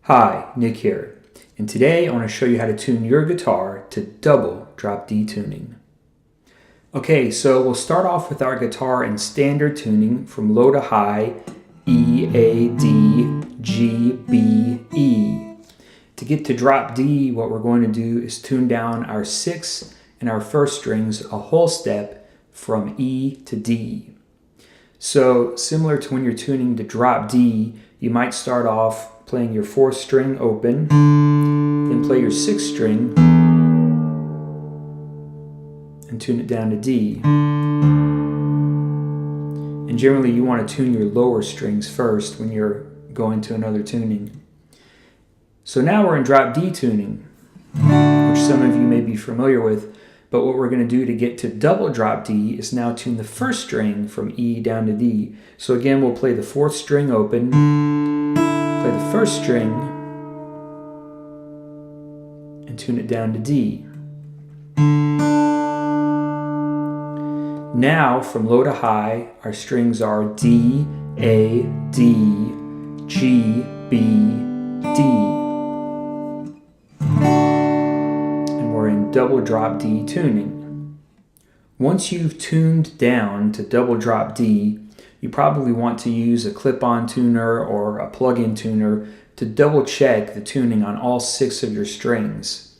Hi, Nick here, and today I want to show you how to tune your guitar to double drop D tuning. Okay, so we'll start off with our guitar in standard tuning from low to high, E, A, D, G, B, E. To get to drop D, what we're going to do is tune down our 6th and our 1st strings a whole step from E to D. So similar to when you're tuning to drop D, you might start off playing your 4th string open, then play your 6th string and tune it down to D. And generally you want to tune your lower strings first when you're going to another tuning. So now we're in drop D tuning, which some of you may be familiar with, but what we're going to do to get to double drop D is now tune the 1st string from E down to D. So again, we'll play the 4th string open, play the 1st string, and tune it down to D. Now, from low to high, our strings are D, A, D, G, B, D. And we're in double drop D tuning. Once you've tuned down to double drop D, you probably want to use a clip-on tuner or a plug-in tuner to double check the tuning on all 6 of your strings.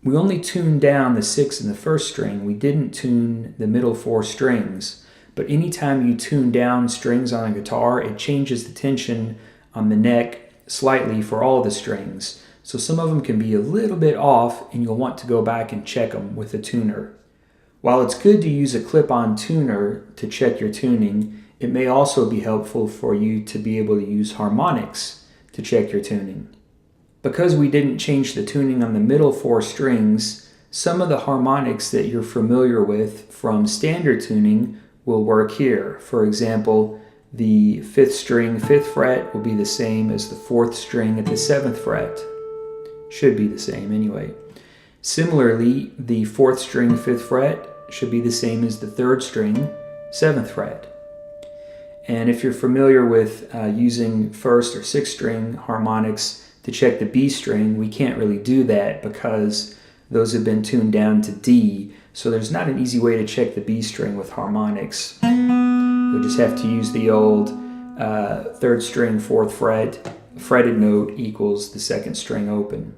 We only tuned down the 6th and the 1st string. We didn't tune the middle 4 strings. But anytime you tune down strings on a guitar, it changes the tension on the neck slightly for all the strings. So some of them can be a little bit off and you'll want to go back and check them with a tuner. While it's good to use a clip-on tuner to check your tuning, it may also be helpful for you to be able to use Harmonics to check your tuning. Because we didn't change the tuning on the middle 4 strings, some of the harmonics that you're familiar with from standard tuning will work here. For example, the 5th string 5th fret will be the same as the 4th string at the 7th fret. Should be the same anyway. Similarly, the 4th string 5th fret should be the same as the 3rd string 7th fret. And if you're familiar with using 1st or 6th string harmonics to check the B string, we can't really do that because those have been tuned down to D. So there's not an easy way to check the B string with harmonics. You'll just have to use the old 3rd string 4th fret, fretted note equals the 2nd string open.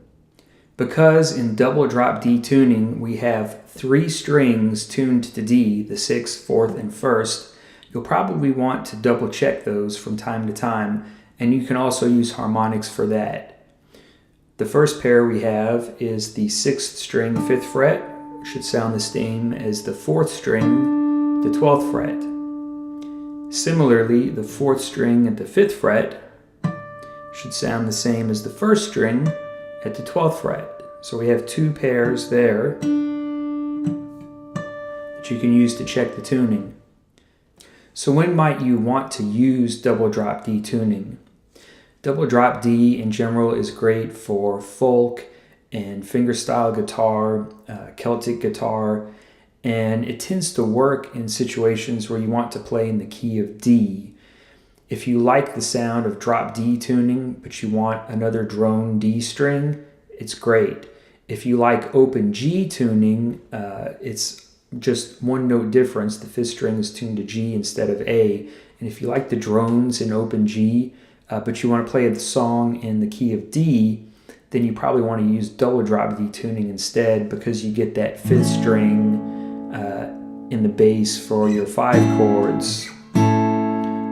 Because in double drop D tuning we have 3 strings tuned to D, the 6th, 4th, and 1st, you'll probably want to double check those from time to time, and you can also use harmonics for that. The first pair we have is the 6th string 5th fret, should sound the same as the 4th string, the 12th fret. Similarly, the 4th string at the 5th fret should sound the same as the 1st string at the 12th fret. So we have 2 pairs there that you can use to check the tuning. So when might you want to use double drop D tuning? Double drop D in general is great for folk and fingerstyle guitar, Celtic guitar, and it tends to work in situations where you want to play in the key of D. If you like the sound of drop D tuning, but you want another drone D string, it's great. If you like open G tuning, it's just 1 note difference. The 5th string is tuned to G instead of A. And if you like the drones in open G, but you want to play the song in the key of D, then you probably want to use double drop D tuning instead, because you get that 5th string in the bass for your 5 chords,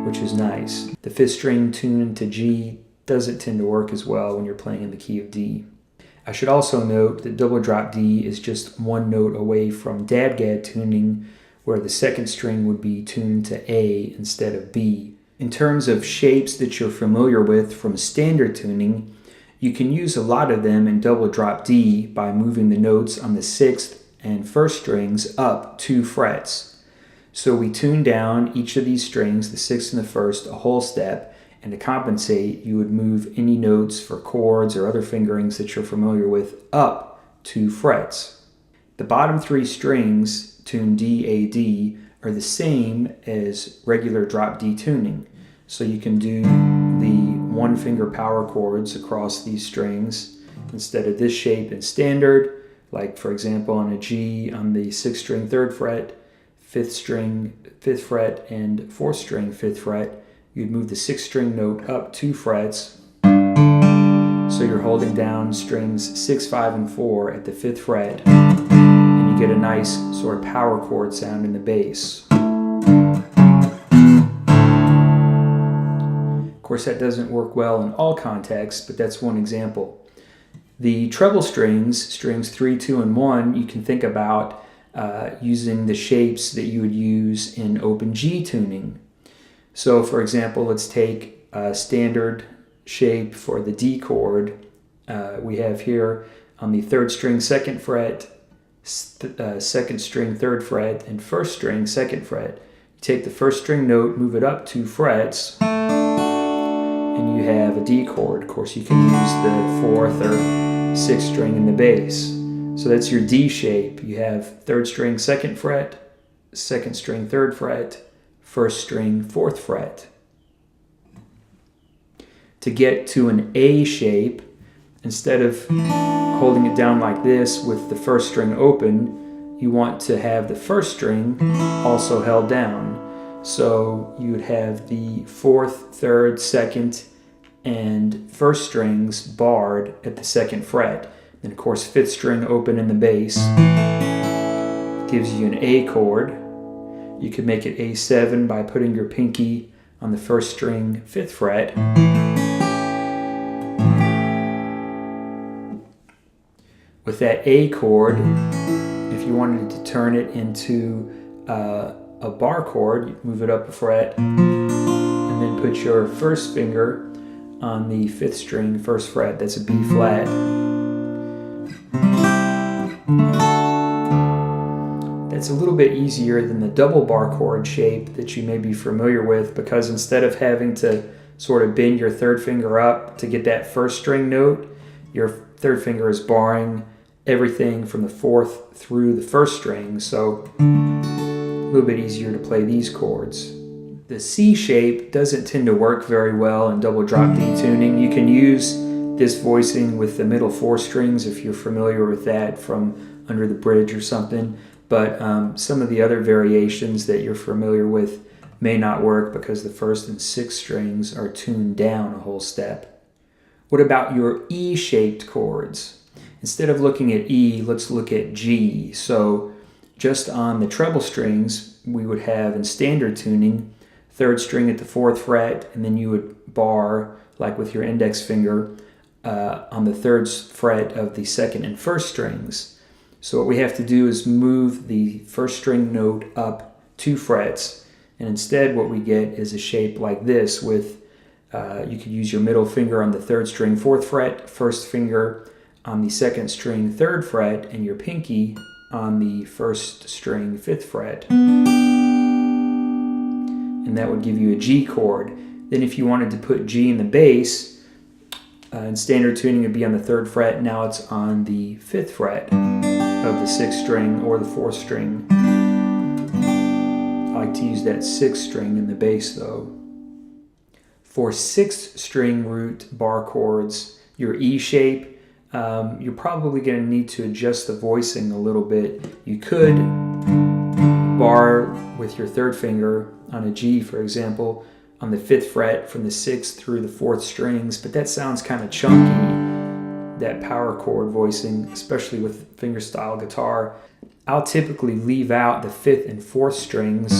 which is nice. The 5th string tuned to G doesn't tend to work as well when you're playing in the key of D. I should also note that double drop D is just 1 note away from DADGBD tuning, where the 2nd string would be tuned to A instead of B. In terms of shapes that you're familiar with from standard tuning, you can use a lot of them in double drop D by moving the notes on the 6th and 1st strings up 2 frets. So we tune down each of these strings, the 6th and the 1st, a whole step, and to compensate, you would move any notes for chords or other fingerings that you're familiar with up 2 frets. The bottom 3 strings, tuned D, A, D, are the same as regular drop D tuning. So you can do the one finger power chords across these strings instead of this shape in standard, like for example on a G on the 6th string 3rd fret, 5th string 5th fret, and 4th string 5th fret. You'd move the 6th string note up 2 frets, so you're holding down strings 6, 5, and 4 at the 5th fret, and you get a nice sort of power chord sound in the bass. Of course, that doesn't work well in all contexts, but that's one example. The treble strings, strings 3, 2, and 1, you can think about using the shapes that you would use in open G tuning. So for example, let's take a standard shape for the D chord. We have here on the 3rd string 2nd fret, 2nd string 3rd fret, and 1st string 2nd fret. You take the 1st string note, move it up 2 frets, and you have a D chord. Of course, you can use the 4th or 6th string in the bass. So that's your D shape. You have 3rd string 2nd fret, 2nd string 3rd fret, 1st string 4th fret. To get to an A shape, instead of holding it down like this with the 1st string open, you want to have the 1st string also held down. So you would have the 4th, 3rd, 2nd, and 1st strings barred at the 2nd fret. And of course 5th string open in the bass gives you an A chord. You could make it A7 by putting your pinky on the 1st string 5th fret. With that A chord, if you wanted to turn it into a bar chord, you move it up a fret and then put your 1st finger on the 5th string 1st fret. That's a B flat. That's a little bit easier than the double bar chord shape that you may be familiar with, because instead of having to sort of bend your 3rd finger up to get that 1st string note, your 3rd finger is barring everything from the 4th through the 1st string, so a little bit easier to play these chords. The C shape doesn't tend to work very well in double drop D tuning. You can use this voicing with the middle 4 strings if you're familiar with that from Under the Bridge or something, but some of the other variations that you're familiar with may not work because the 1st and 6th strings are tuned down a whole step. What about your E-shaped chords? Instead of looking at E, let's look at G. So just on the treble strings, we would have in standard tuning 3rd string at the 4th fret, and then you would bar, like with your index finger, on the 3rd fret of the 2nd and 1st strings. So what we have to do is move the 1st string note up 2 frets, and instead what we get is a shape like this with, you could use your middle finger on the 3rd string 4th fret, 1st finger on the 2nd string 3rd fret, and your pinky on the 1st string 5th fret. And that would give you a G chord. Then if you wanted to put G in the bass, in standard tuning it would be on the 3rd fret. Now it's on the 5th fret of the 6th string or the 4th string. I like to use that 6th string in the bass though. For 6th string root bar chords, your E shape, you're probably going to need to adjust the voicing a little bit. You could bar with your 3rd finger on a G, for example, on the 5th fret from the 6th through the 4th strings, but that sounds kind of chunky, that power chord voicing, especially with fingerstyle guitar. I'll typically leave out the 5th and 4th strings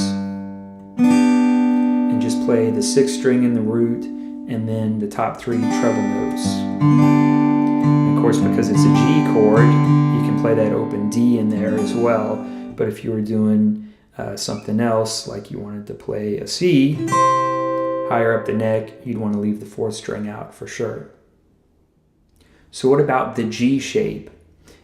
and just play the 6th string in the root and then the top 3 treble notes. And of course, because it's a G chord, you can play that open D in there as well, but if you were doing something else, like you wanted to play a C higher up the neck, you'd want to leave the 4th string out for sure. So what about the G shape?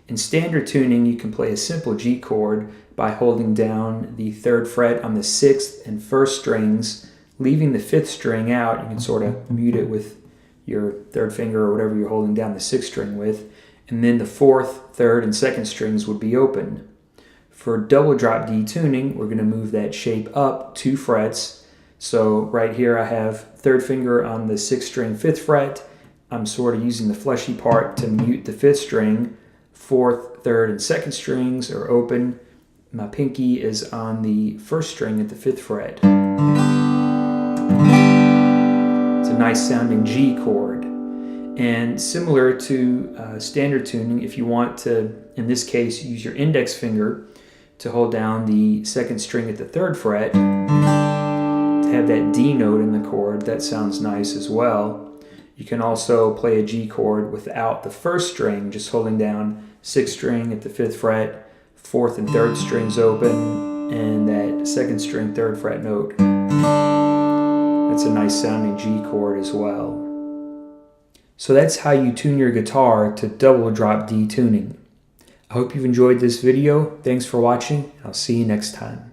In standard tuning, you can play a simple G chord by holding down the 3rd fret on the 6th and 1st strings, leaving the 5th string out. You can sort of mute it with your 3rd finger or whatever you're holding down the 6th string with, and then the 4th, 3rd, and 2nd strings would be open. For double drop D tuning, we're going to move that shape up 2 frets, So right here I have third finger on the 6th string 5th fret. I'm sort of using the fleshy part to mute the 5th string. 4th, 3rd, and 2nd strings are open. My pinky is on the 1st string at the 5th fret. It's a nice sounding G chord. And similar to standard tuning, if you want to, in this case, use your index finger to hold down the 2nd string at the 3rd fret, to have that D note in the chord, that sounds nice as well. You can also play a G chord without the 1st string, just holding down 6th string at the 5th fret, 4th and 3rd strings open, and that 2nd string 3rd fret note. That's a nice sounding G chord as well. So that's how you tune your guitar to double drop D tuning. I hope you've enjoyed this video. Thanks for watching. I'll see you next time.